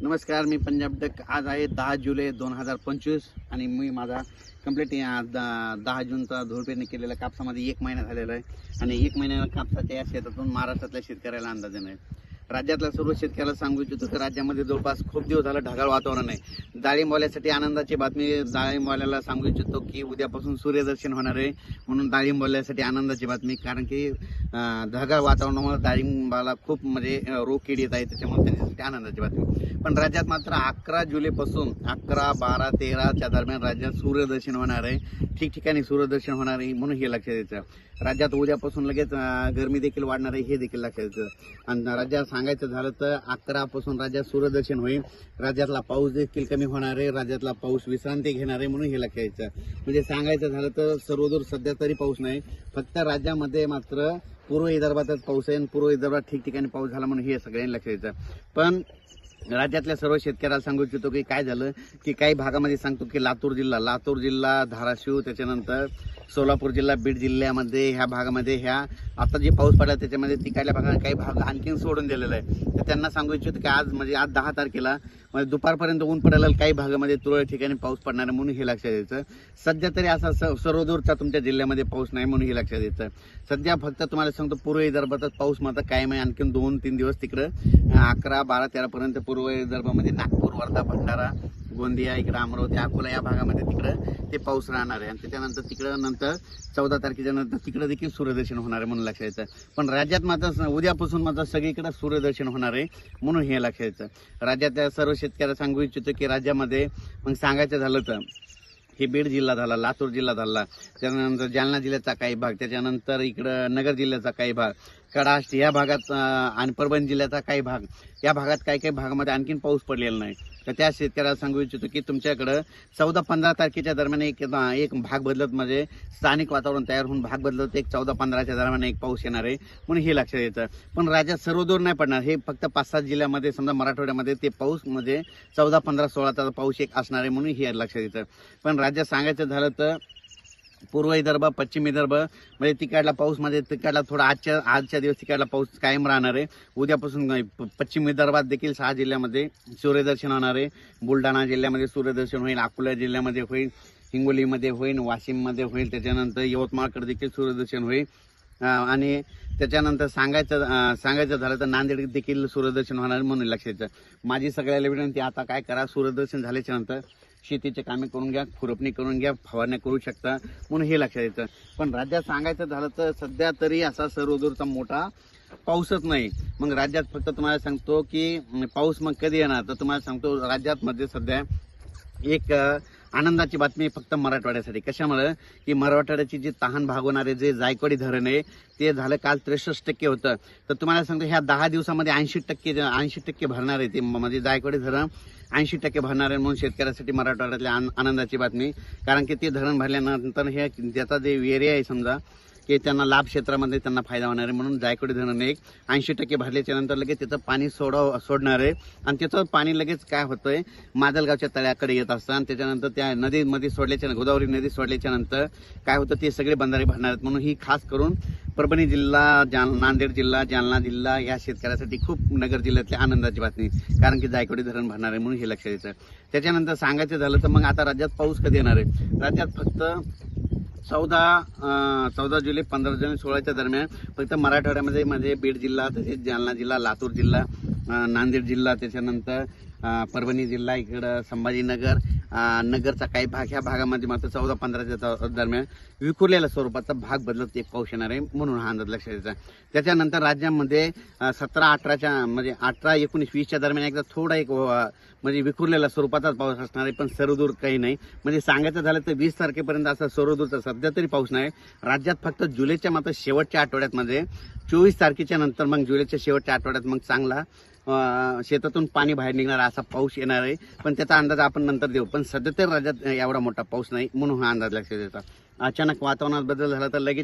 नमस्कार, मी पंजाब डक. आज आहे 10 जुलै 2025 आणि मी माझा कंप्लीट 10 जूनचा धूळपेरणी केलेल्या कापसामध्ये 1 महिना झालेला आहे. आणि 1 महिन्याला कापसाच्या या शेतातून महाराष्ट्रातल्या शेतकऱ्याला अंदाज आहे. राज्यातल्या सर्व शेतकऱ्याला सांगू इच्छितो की राज्यामध्ये जवळपास खूप दिवस झालं ढगाळ वातावरण आहे. डाळिंबवाल्यासाठी आनंदाची बातमी. डाळिंबवाल्याला सांगू इच्छितो की उद्यापासून सूर्यदर्शन होणार आहे, म्हणून डाळिंबवाल्यासाठी आनंदाची बातमी. कारण की ढगाळ वातावरणामुळे डाळिंबाला खूप म्हणजे रोग किड येत आहे, त्याच्यामुळे त्यांच्यासाठी आनंदाची बातमी. पण राज्यात मात्र 11 जुलैपासून 11, 12, 13च्या दरम्यान राज्यात सूर्यदर्शन होणार आहे. ठिकठिकाणी सूर्यदर्शन होणार आहे, म्हणून हे लक्षात द्यायचं. राज्यात उद्यापासून लगेच गरमी देखील वाढणार आहे, हे देखील लक्षात द्यायचं. आणि राज्यात सांगायचं झालं तर 11 पासून राज्यात सूर्यदर्शन होईल. राज्यातला पाऊस देखील कमी होणार आहे, राज्यातला पाऊस विश्रांती घेणार आहे, म्हणून हे लक्षात द्यायचं. म्हणजे सांगायचं झालं तर सर्वदूर सध्या तरी पाऊस नाही, फक्त राज्यामध्ये मात्र पूर्व विदर्भातच पाऊस आहे. आणि पूर्व विदर्भात ठिकठिकाणी पाऊस झाला, म्हणून हे सगळ्यांनी लक्षात द्यायचं. पण राज्यातल्या सर्व शेतकऱ्याला सांगू इच्छितो की काय झालं की काही भागामध्ये सांगतो की लातूर जिल्हा, धाराशिव, त्याच्यानंतर सोलापूर जिल्हा, बीड जिल्ह्यामध्ये ह्या भागामध्ये ह्या आता जे पाऊस पडला त्याच्यामध्ये तिकडल्या भागात काही भाग आणखीन सोडून दिलेला आहे. तर त्यांना सांगू इच्छितो की आज 10 तारखेला म्हणजे दुपारपर्यंत ऊन पडेल, काही भागामध्ये तुरळक ठिकाणी पाऊस पडणार आहे, म्हणून हे लक्षात द्यायचं. सध्या तरी असा सर्वदूरचा तुमच्या जिल्ह्यामध्ये पाऊस नाही, म्हणून हे लक्षात द्यायचं. सध्या फक्त तुम्हाला सांगतो पूर्व विदर्भातच पाऊस मात्र कायम आहे. आणखीन 2-3 दिवस तिकडं 11, 12, 13 पर्यंत पूर्व विदर्भामध्ये नागपूर, वर्धा, भंडारा, गोंदिया, इकडे अमरावती, अकोला या भागामध्ये तिकडं ते पाऊस राहणार आहे. आणि त्याच्यानंतर तिकडं नंतर 14 तारखेच्या नंतर तिकडं देखील सूर्यदर्शन होणार आहे, म्हणून लक्षात द्यायचं. पण राज्यात मात्र उद्यापासून मात्र सगळीकडे सूर्यदर्शन होणार आहे, म्हणून हे लक्षात द्यायचं. राज्यातल्या सर्व शेतकऱ्याला सांगू इच्छितो की राज्यामध्ये मग सांगायचं झालं तर हे बीड जिल्हा झाला, लातूर जिल्हा झाला, त्यानंतर जालना जिल्ह्याचा काही भाग, त्याच्यानंतर इकडं नगर जिल्ह्याचा काही भाग, कडाष्ट या भागात आणि परभणी जिल्ह्याचा काही भाग, या भागात काही भागामध्ये आणखीन पाऊस पडलेला नाही. तर त्या शेतकऱ्याला सांगू इच्छितो की तुमच्याकडं 14-15 तारखेच्या दरम्यान एक भाग बदलत म्हणजे स्थानिक वातावरण तयार होऊन भाग बदलत 14-15च्या दरम्यान एक पाऊस येणार आहे, म्हणून हे लक्षात यायचं. पण राज्यात सर्वदूर नाही पडणार, हे फक्त 5-7 जिल्ह्यामध्ये समजा मराठवाड्यामध्ये ते पाऊस म्हणजे 14, 15, 16चा पाऊस एक असणार आहे, म्हणून हे लक्षात यायचं. पण राज्यात सांगायचं झालं तर पूर्व विदर्भ, पश्चिम विदर्भ म्हणजे तिकडला पाऊस म्हणजे तिकडला थोडा आजच्या दिवस तिकडला पाऊस कायम राहणार आहे. उद्यापासून पश्चिम विदर्भात देखील 6 जिल्ह्यामध्ये सूर्यदर्शन होणार आहे. बुलढाणा जिल्ह्यामध्ये सूर्यदर्शन होईल, अकोला जिल्ह्यामध्ये होईल, हिंगोलीमध्ये होईल, वाशिममध्ये होईल, त्याच्यानंतर यवतमाळकडे देखील सूर्यदर्शन होईल. आणि त्याच्यानंतर सांगायचं झालं तर नांदेड देखील सूर्यदर्शन होणार, म्हणून लक्षात द्यायचं. माझी सगळ्याला विनंती, आता काय करा, सूर्यदर्शन झाल्याच्या नंतर शेतीचे कामे करून घ्या, खुरपणी करून घ्या, फवारण्या करू शकता, म्हणून हे लक्षात द्यायचं. पण राज्यात सांगायचं झालं तर सध्या तरी असा सर्वदूरचा मोठा पाऊसच नाही. मग राज्यात फक्त तुम्हाला सांगतो की पाऊस मग कधी येणार, तर तुम्हाला सांगतो राज्यात मध्ये सध्या एक आनंदाची बातमी फक्त मराठवाड्यासाठी. कशामुळे की मराठवाड्याची जी तहान भागवणारे जे जायकवाडी धरण आहे ते झालं काल 63% होतं. तर तुम्हाला सांगतो ह्या 10 दिवसामध्ये 80% भरणार आहे ते, म्हणजे जायकवाडी धरण 80% भरणार आहे, म्हणून शेतकऱ्यासाठी मराठवाड्यातल्या आनंदाची बातमी. कारण की ते धरण भरल्यानंतर हे त्याचा जे एरिया आहे समजा की त्यांना लाभ क्षेत्रामध्ये त्यांना फायदा होणार आहे, म्हणून जायकवाडी धरण एक 80% भरल्याच्या नंतर लगेच त्याचं पाणी सोडणार आहे. आणि त्याचं पाणी लगेच काय होतंय माजलगावच्या तळ्याकडे येत असतं. आणि त्याच्यानंतर त्या नदीमध्ये सोडल्याच्या गोदावरी नदी सोडल्याच्या नंतर काय होतं ते सगळे बंधारे भरणार आहेत. म्हणून ही खास करून परभणी जिल्हा, नांदेड जिल्हा, जालना जिल्हा या शेतकऱ्यासाठी खूप नगर जिल्ह्यातल्या आनंदाची बातमी. कारण की जायकवाडी धरण भरणार आहे, म्हणून हे लक्षात द्यायचं. त्याच्यानंतर सांगायचं झालं तर मग आता राज्यात पाऊस कधी येणार आहे. राज्यात फक्त 14 जुलै, 15 जुलै, 16च्या दरम्यान फक्त मराठवाड्यामध्ये म्हणजे बीड जिल्हा, तसेच जालना जिल्हा, लातूर जिल्हा, नांदेड जिल्हा, त्याच्यानंतर परभणी जिल्हा, इकडं संभाजीनगर, नगरचा काही भाग, ह्या भागामध्ये मात्र 14-15च्या दरम्यान विखुरलेल्या स्वरूपाचा भाग बदलत एक पाऊस येणार आहे, म्हणून हा अंदाज लक्षात द्यायचा. त्याच्यानंतर राज्यामध्ये 17-18च्या म्हणजे 18-19-20च्या दरम्यान एकदा थोडा एक म्हणजे विखुरलेल्या स्वरूपाचाच पाऊस असणार आहे, पण सर्वदूर काही नाही. म्हणजे सांगायचं झालं तर 20 तारखेपर्यंत असा सर्वदूरचा सध्या तरी पाऊस नाही. राज्यात फक्त जुलैच्या मात्र शेवटच्या आठवड्यात म्हणजे 24 तारखेच्या नंतर मग जुलैच्या शेवटच्या आठवड्यात मग चांगला शेतातून पाणी बाहेर निघणार असा पाऊस येणार आहे. पण त्याचा अंदाज आपण नंतर देऊ. पण सध्या तर राज्यात एवढा मोठा पाऊस नाही, म्हणून हा अंदाज लक्षात द्यायचा. अचानक वातावरणात बदल झाला तर लगेच